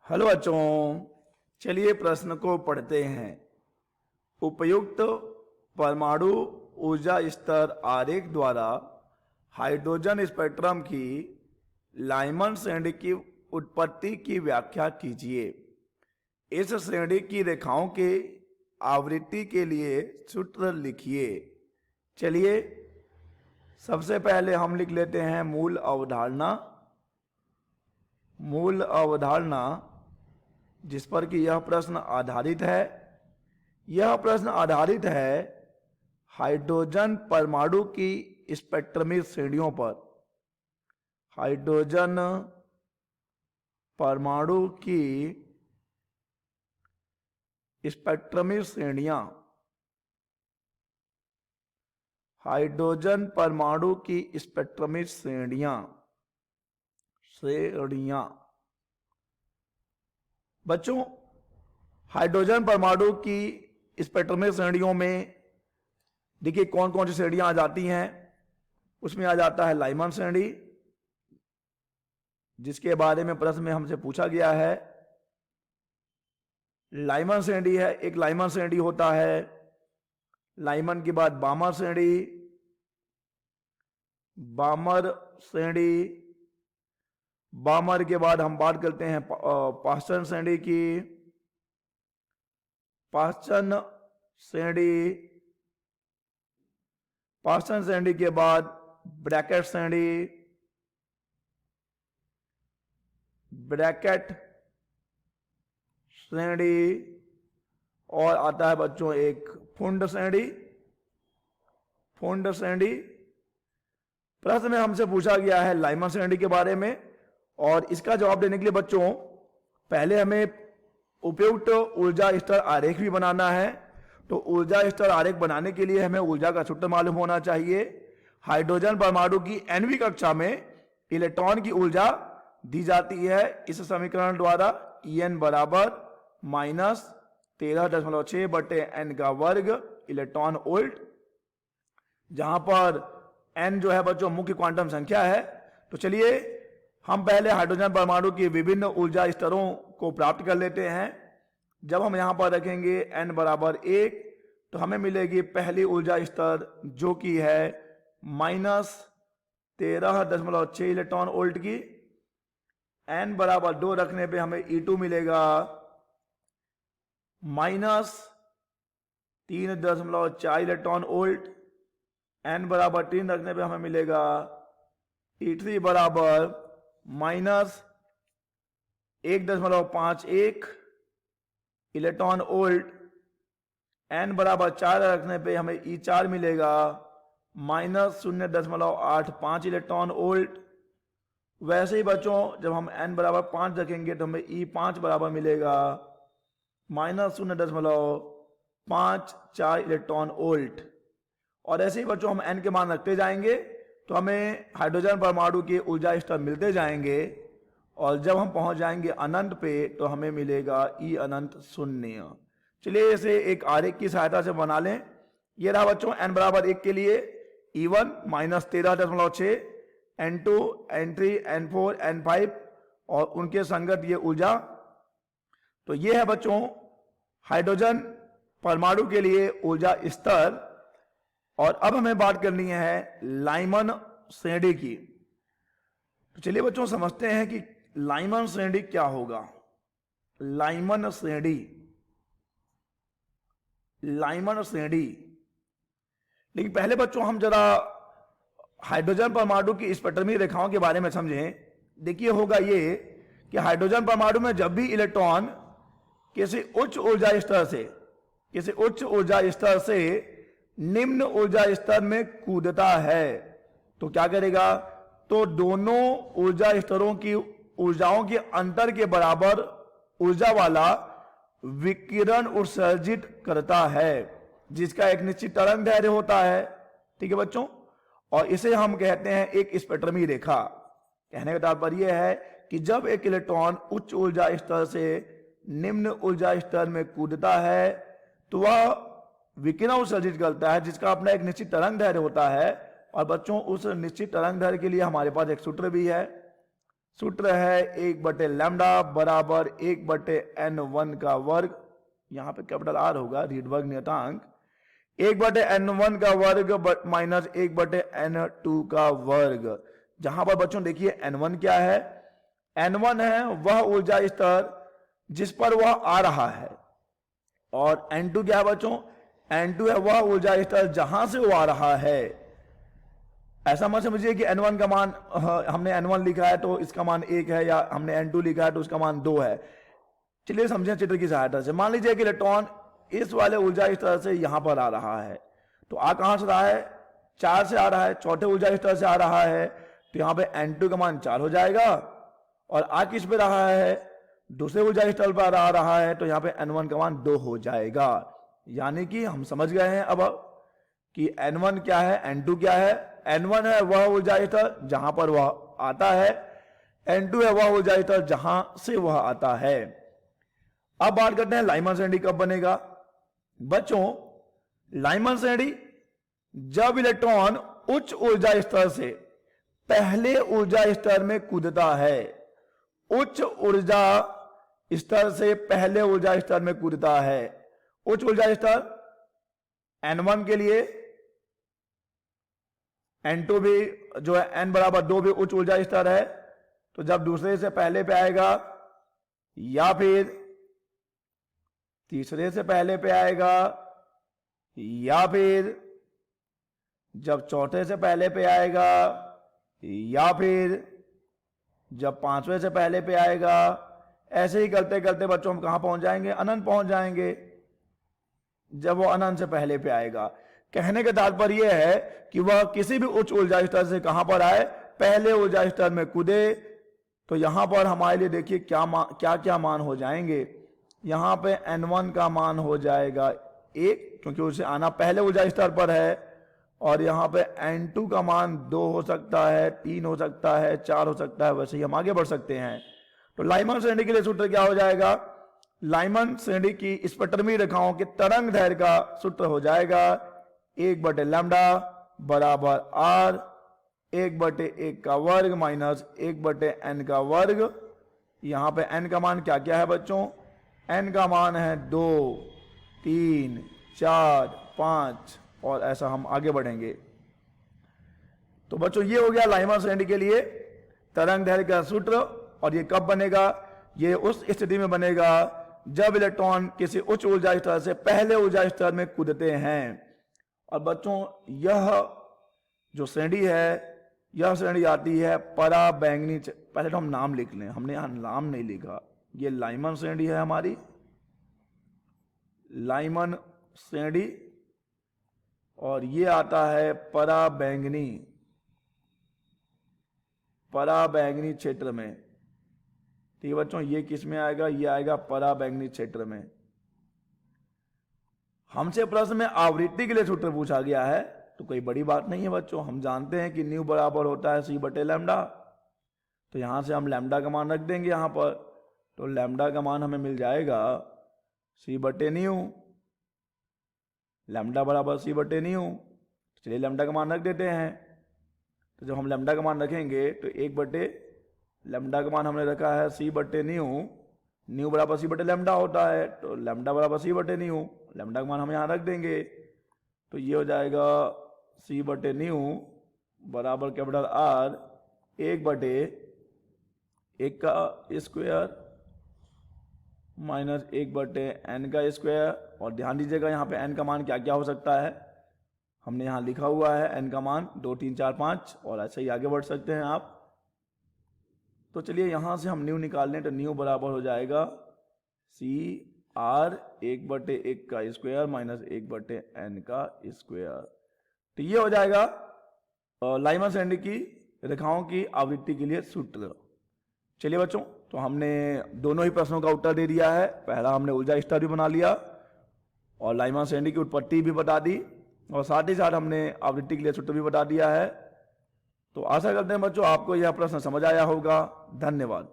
Hello बच्चों, चलिए प्रश्न को पढ़ते हैं। उपयुक्त परमाणु ऊर्जा स्तर आरेख द्वारा हाइड्रोजन स्पेक्ट्रम की लाइमन श्रेणी की उत्पत्ति की व्याख्या कीजिए। इस श्रेणी की रेखाओं के आवृत्ति के लिए सूत्र लिखिए। चलिए सबसे पहले हम लिख लेते हैं मूल अवधारणा। मूल अवधारणा जिस पर कि यह प्रश्न आधारित है। यह प्रश्न आधारित है हाइड्रोजन परमाणु की स्पेक्ट्रमी श्रेणियों पर। हाइड्रोजन परमाणु की स्पेक्ट्रमी श्रेणियां। हाइड्रोजन परमाणु की स्पेक्ट्रमी श्रेणियां। बच्चों, हाइड्रोजन परमाणु की स्पेक्ट्रमी श्रेणियों में देखिए कौन कौन सी श्रेणियां आ जाती हैं। उसमें आ जाता है लाइमन श्रेणी, जिसके बारे में प्रश्न में हमसे पूछा गया है। लाइमन श्रेणी है, एक लाइमन श्रेणी होता है। लाइमन के बाद बामर श्रेणी, बामर श्रेणी। बामर के बाद हम बात करते हैं पाश्चन श्रेणी की। पाश्चन श्रेणी। पाश्चन श्रेणी के बाद ब्रैकेट श्रेणी। ब्रैकेट श्रेणी। और आता है बच्चों एक फुंड श्रेणी। फुंड श्रेणी। प्रश्न में हमसे पूछा गया है लाइमन श्रेणी के बारे में, और इसका जवाब देने के लिए बच्चों पहले हमें उपयुक्त ऊर्जा स्तर आरेख भी बनाना है। तो ऊर्जा स्तर आरेख बनाने के लिए हमें ऊर्जा का सूत्र मालूम होना चाहिए। हाइड्रोजन परमाणु की nवीं कक्षा में इलेक्ट्रॉन की ऊर्जा दी जाती है इस समीकरण द्वारा। En बराबर -13.6/n² इलेक्ट्रॉन वोल्ट, जहां पर n जो है बच्चों मुख्य क्वांटम संख्या है। तो चलिए हम पहले हाइड्रोजन परमाणु की विभिन्न ऊर्जा स्तरों को प्राप्त कर लेते हैं। जब हम यहां पर रखेंगे n बराबर 1, तो हमें मिलेगी पहली ऊर्जा स्तर जो कि है -13.6 इलेक्ट्रॉन वोल्ट की। n बराबर 2 रखने पे हमें E2 मिलेगा -3.4 इलेक्ट्रॉन वोल्ट। n बराबर 3 रखने पे हमें मिलेगा E3 बराबर -1.51 इलेक्ट्रॉन वोल्ट। n बराबर 4 रखने पे हमें E4 मिलेगा -0.85 इलेक्ट्रॉन वोल्ट। वैसे ही बच्चों जब हम n बराबर 5 रखेंगे तो हमें E5 बराबर मिलेगा -0.54 इलेक्ट्रॉन वोल्ट। और ऐसे ही बच्चों हम n के मान रखते जाएंगे तो हमें हाइड्रोजन परमाणु के ऊर्जा स्तर मिलते जाएंगे, और जब हम पहुंच जाएंगे अनंत पे तो हमें मिलेगा E अनंत 0। चलिए इसे एक आरेख की सहायता से बना लें। ये रहा बच्चों n बराबर 1 के लिए E1 -13.6, N2, N3, N4, N5 और उनके संगत ये ऊर्जा। तो ये है बच्चों हाइड्रोजन परमाणु के लिए ऊर्जा स्तर। और अब हमें बात करनी है लाइमन श्रेणी की। तो चलिए बच्चों समझते हैं कि लाइमन श्रेणी क्या होगा। लाइमन श्रेणी। लाइमन श्रेणी। लेकिन पहले बच्चों हम जरा हाइड्रोजन परमाणु की स्पेक्ट्रमी रेखाओं के बारे में समझें। देखिए होगा ये कि हाइड्रोजन परमाणु में जब भी इलेक्ट्रॉन किसी उच्च ऊर्जा स्तर से निम्न ऊर्जा स्तर में कूदता है तो क्या करेगा, तो दोनों ऊर्जा स्तरों की ऊर्जाओं के अंतर के बराबर ऊर्जा वाला विकिरण उत्सर्जित करता है, जिसका एक निश्चित तरंग दैर्घ्य होता है। ठीक है बच्चों, और इसे हम कहते हैं एक स्पेक्ट्रमी रेखा। कहने का तात्पर्य है कि जब एक इलेक्ट्रॉन उच्च ऊर्जा स्तर से निम्न ऊर्जा स्तर में कूदता है तो वह विकिरण उत्सर्जित करता है, जिसका अपना एक निश्चित तरंग दैर्घ्य होता है। और बच्चों उस निश्चित तरंग दैर्घ्य के लिए हमारे पास एक सूत्र भी है। सूत्र है 1/λ बराबर 1/n1 का वर्ग, यहां पे कैपिटल आर होगा, रीड वर्ग नियतांक, 1/n1 का वर्ग माइनस 1/n2 का वर्ग। जहां पर बच्चों देखिए n1 क्या है, n1 है वह ऊर्जा स्तर जिस पर वह आ रहा है, और n2 क्या है बच्चों, n2 है वह ऊर्जा स्तर जहां से वो आ रहा है। ऐसा मत समझिए कि n1 का मान हमने n1 लिखा है तो इसका मान 1 है, या हमने n2 लिखा है तो उसका मान 2 है। चलिए समझें चित्र की सहायता से। मान लीजिए कि इलेक्ट्रॉन इस वाले ऊर्जा स्तर से यहां पर आ रहा है, तो आ कहां से रहा है, 4 से आ रहा है, चौथे ऊर्जा स्तर से आ रहा है, तो यहां पे n2 का मान 4 हो जाएगा, और आ किस पे रहा है, दूसरे ऊर्जा स्तर पर आ रहा है, तो यहां पे n1 का मान 2 हो जाएगा। यानी कि हम समझ गए हैं अब कि n1 क्या है, n2 क्या है। n1 है वह ऊर्जा स्तर जहां पर वह आता है, n2 है वह ऊर्जा स्तर जहां से वह आता है। अब बात करते हैं लाइमन श्रेणी कब बनेगा। बच्चों लाइमन श्रेणी जब इलेक्ट्रॉन उच्च ऊर्जा स्तर से पहले ऊर्जा स्तर में कूदता है, उच्च ऊर्जा स्तर से पहले ऊर्जा स्तर में कूदता है। उच्च ऊर्जा स्तर n1 के लिए, n2 भी जो है n बराबर 2 भी उच्च ऊर्जा स्तर है, तो जब दूसरे से पहले पे आएगा या फिर तीसरे से पहले पे आएगा, या फिर जब चौथे से पहले पे आएगा, या फिर जब पांचवें से पहले पे आएगा, ऐसे ही करते करते बच्चों हम कहां पहुंच जाएंगे, अनंत पहुंच जाएंगे जब वो अनंत से पहले पे आएगा। कहने का तात्पर्य यह है कि वह किसी भी उच्च ऊर्जा स्तर से कहां पर आए, पहले ऊर्जा स्तर में कूदे। तो यहां पर हमारे लिए देखिए क्या क्या मान हो जाएंगे। यहां पे n1 का मान हो जाएगा 1, क्योंकि उसे आना पहले ऊर्जा स्तर पर है, और यहां पे n2 का मान 2 हो सकता है, 3 हो सकता है, 4 हो सकता है, वैसे ही हम आगे बढ़ सकते हैं। तो लाइमन श्रेणी के लिए सूत्र क्या हो जाएगा, लाइमन श्रेणी की स्पेक्ट्रमी रेखाओं के तरंग दैर्घ्य का सूत्र हो जाएगा 1/λ बराबर r 1/1 का वर्ग माइनस 1/n का वर्ग। यहां पे n का मान क्या क्या है बच्चों, n का मान है 2, 3, 4, 5, और ऐसा हम आगे बढ़ेंगे। तो बच्चों ये हो गया लाइमन श्रेणी के लिए तरंग दैर्घ्य का सूत्र। और ये कब बनेगा, ये उस स्थिति में बनेगा जब इलेक्ट्रॉन किसी उच्च ऊर्जा स्तर से पहले ऊर्जा स्तर में कूदते हैं। और बच्चों यह जो श्रेणी है, यह श्रेणी आती है पराबैंगनी। पहले तो हम नाम लिख लें, हमने यहां नाम नहीं लिखा। ये लाइमन श्रेणी है हमारी, लाइमन श्रेणी, और ये आता है पराबैंगनी, पराबैंगनी क्षेत्र में। ठीक है बच्चों, ये किस में आएगा, ये आएगा पराबैंगनी क्षेत्र में। हमसे प्रश्न में आवृत्ति के लिए सूत्र पूछा गया है, तो कोई बड़ी बात नहीं है बच्चों। हम जानते हैं कि न्यू बराबर होता है c/λ, तो यहां से हम लैम्डा का मान रख देंगे यहां पर, तो लैम्डा का मान हमें मिल जाएगा c/न्यू, लैम्डा बराबर c/न्यू। चलिए लैम्डा का मान रख देते हैं। तो जब हम लैम्डा का मान रखेंगे तो 1/λ का मान हमने रखा है c/न्यू, न्यू बराबर c/λ होता है, तो लैम्डा बराबर c/न्यू, लैम्डा का मान हम यहां रख देंगे। तो ये हो जाएगा c/न्यू बराबर कैपिटल R 1/1 का स्क्वायर माइनस 1/n का स्क्वायर। और ध्यान दीजिएगा यहाँ पे n का मान क्या क्या हो सकता है, हमने यहाँ लिखा हुआ है n का मान 2, 3, 4, 5, और ऐसे ही आगे बढ़ सकते हैं आप। तो चलिए यहाँ से हम न्यू निकाल लें, तो न्यू बराबर हो जाएगा CR 1/1 का स्क्वायर माइनस 1/n का स्क्वायर। तो ये हो जाएगा लाइमन श्रेणी की रेखाओं की आवृत्ति के लिए सूत्र। चलिए बच्चों, तो हमने दोनों ही प्रश्नों का उत्तर दे दिया है। पहला हमने ऊर्जा स्तर भी बना लिया और लाइमन श्रेणी की उत्पत्ति भी बता दी, और साथ ही साथ हमने आवृत्ति के लिए सूत्र भी बता दिया है। तो आशा करते हैं बच्चों आपको यह प्रश्न समझ आया होगा। धन्यवाद।